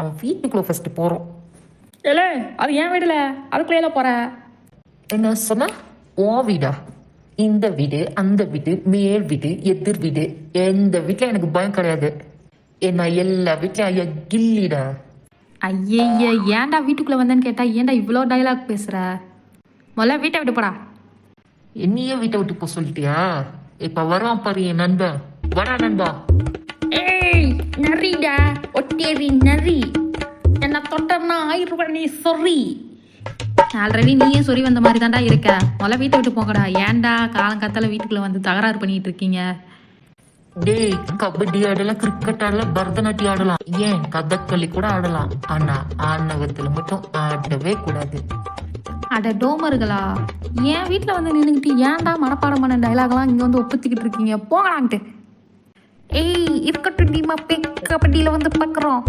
அவன் வீட்டுக்குள்ளே ஃபஸ்ட்டு போகிறோம். இல்லை அது ஏன் வீடுல அதுக்குள்ளே போற? என்ன சொன்ன? உன் வீடா? இந்த வீடு, அந்த வீடு, மேல் வீடு, எதிர் வீடு, எந்த வீட்டில் எனக்கு பயம் கிடையாது. என்ன எல்லா வீட்லையும் ஐயா கில்லிடா. ஐயய்ய, ஏன்டா வீட்டுக்குள்ளே வந்தேன்னு கேட்டா ஏன்டா இவ்வளோ டைலாக் பேசுகிற? முதல்ல வீட்டை விட்டு போடா. என்னையே வீட்டை விட்டு போக சொல்லிட்டியா? இப்போ வருவான் பாரு என் நண்பன். வரா நண்பா. ஏய் நரிடா, ஒட்டேரி நரி, என்ன தொட்டனா 1000 ரூபாய் நீ சொறி. ஆல்ரெடி நீயே சொறி வந்த மாதிரி தான்டா இருக்க. முதல்ல வீட்டை விட்டு போங்கடா. ஏன்டா காலங்காத்தால வீட்டுக்குள்ளே வந்து தகராறு பண்ணிட்டு இருக்கீங்க? டேய், கபடி ஆடலாம், கிரிக்கெட் ஆடலாம், பரதநாட்டியம் ஆடலாம், ஏன் கதக்களி கூட ஆடலாம். ஆனா ஆணவத்துல மட்டும் ஆடவே கூடாது. அட டோமர்களா, என் வீட்டில் வந்து நின்றுக்கிட்டு ஏன்டா மனப்பாடம் பண்ண டைலாக்லாம் இங்கே வந்து ஒப்புத்திக்கிட்டு இருக்கீங்க? போங்கடான்ட்டு. ஏய் இருக்கட்டும், டீமா கபடியில் வந்து பார்க்குறோம்.